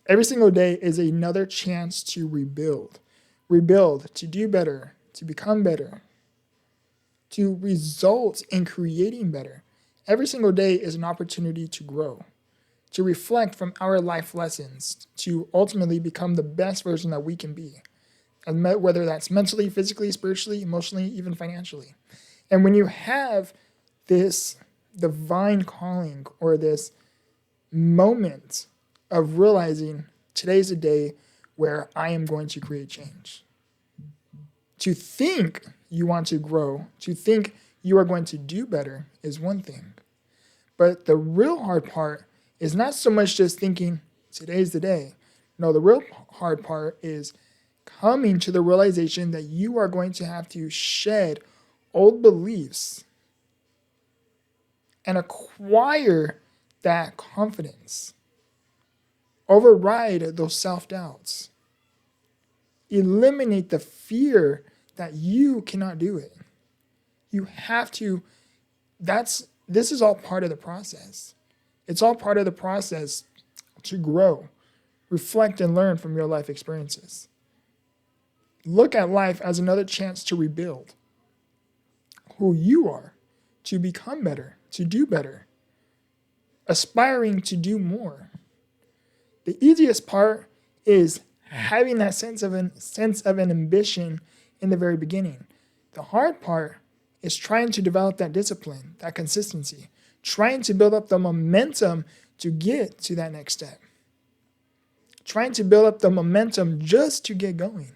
Every single day is another chance to rebuild. Rebuild, to do better, to become better, to result in creating better. Every single day is an opportunity to grow, to reflect from our life lessons, to ultimately become the best version that we can be, and whether that's mentally, physically, spiritually, emotionally, even financially. And when you have this divine calling or this moment of realizing today's a day where I am going to create change. To think you want to grow, to think you are going to do better is one thing. But the real hard part is not so much just thinking today's the day. No, the real hard part is coming to the realization that you are going to have to shed old beliefs and acquire that confidence. Override those self-doubts. Eliminate the fear that you cannot do it. You have to, this is all part of the process. It's all part of the process to grow, reflect, and learn from your life experiences. Look at life as another chance to rebuild who you are, to become better, to do better, aspiring to do more. The easiest part is having that sense of an ambition in the very beginning. The hard part is trying to develop that discipline, that consistency, trying to build up the momentum to get to that next step, trying to build up the momentum just to get going.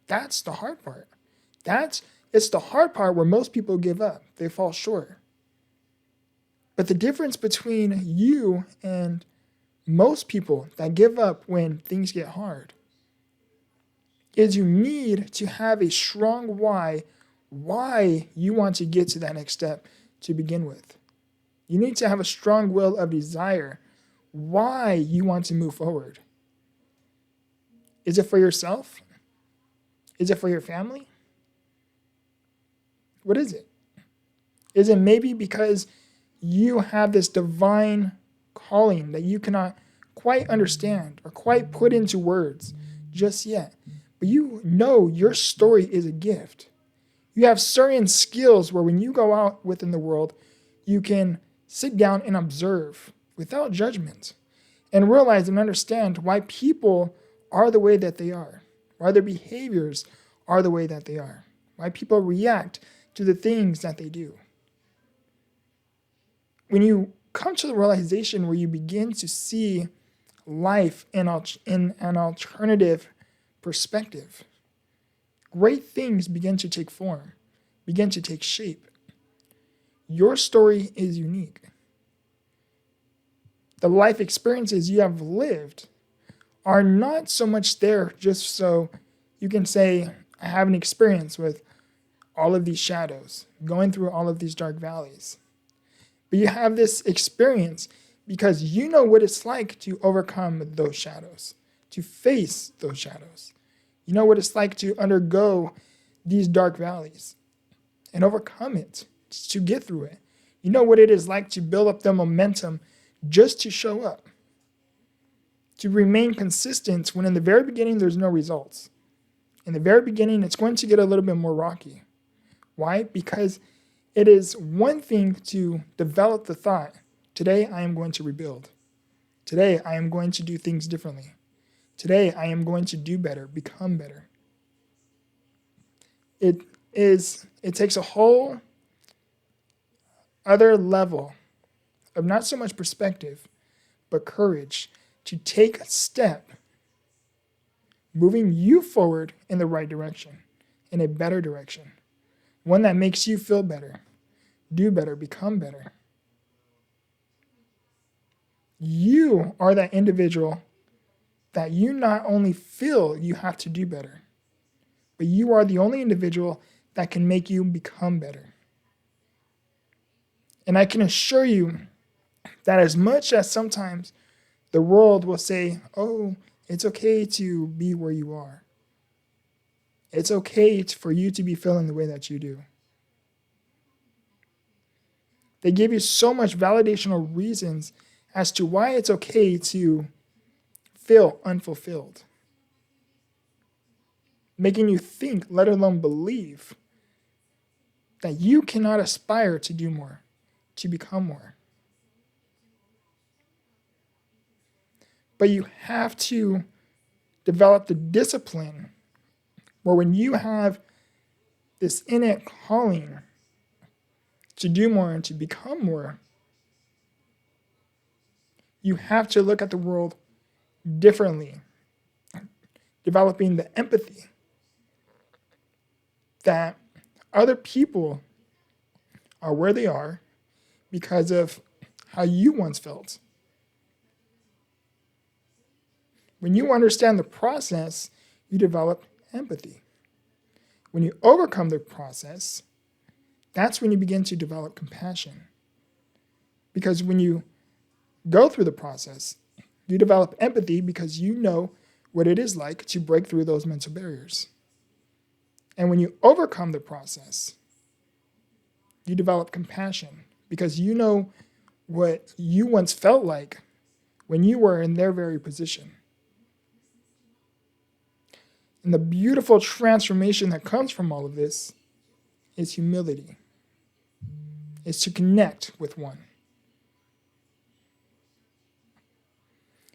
That's the hard part. It's the hard part where most people give up. They fall short. But the difference between you and most people that give up when things get hard is you need to have a strong why you want to get to that next step to begin with. You need to have a strong will of desire why you want to move forward. Is it for yourself? Is it for your family? What is it? Is it maybe because you have this divine calling that you cannot quite understand or quite put into words just yet? But you know your story is a gift. You have certain skills where when you go out within the world, you can sit down and observe without judgment and realize and understand why people are the way that they are, why their behaviors are the way that they are, why people react to the things that they do. When you come to the realization where you begin to see life in an alternative perspective, great things begin to take form, begin to take shape. Your story is unique. The life experiences you have lived are not so much there just so you can say, I have an experience with all of these shadows, going through all of these dark valleys. But you have this experience because you know what it's like to overcome those shadows, to face those shadows. You know what it's like to undergo these dark valleys and overcome it, to get through it. You know what it is like to build up the momentum just to show up, to remain consistent when in the very beginning there's no results. In the very beginning, it's going to get a little bit more rocky. Why? Because it is one thing to develop the thought, today I am going to rebuild. Today I am going to do things differently. Today I am going to do better, become better. It takes a whole other level of not so much perspective, but courage to take a step moving you forward in the right direction, in a better direction, one that makes you feel better, do better, become better. You are that individual that you not only feel you have to do better, but you are the only individual that can make you become better. And I can assure you that as much as sometimes the world will say, oh, it's okay to be where you are. It's okay for you to be feeling the way that you do. They give you so much validational reasons as to why it's okay to feel unfulfilled, making you think, let alone believe, that you cannot aspire to do more, to become more. But you have to develop the discipline where when you have this innate calling to do more and to become more, you have to look at the world differently, developing the empathy that other people are where they are because of how you once felt. When you understand the process, you develop empathy. When you overcome the process, that's when you begin to develop compassion. Because when you go through the process, you develop empathy because you know what it is like to break through those mental barriers. And when you overcome the process, you develop compassion because you know what you once felt like when you were in their very position. And the beautiful transformation that comes from all of this is humility. It's to connect with one.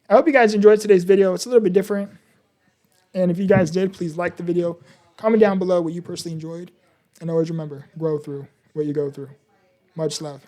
I hope you guys enjoyed today's video. It's a little bit different. And if you guys did, please like the video. Comment down below what you personally enjoyed. And always remember, grow through what you go through. Much love.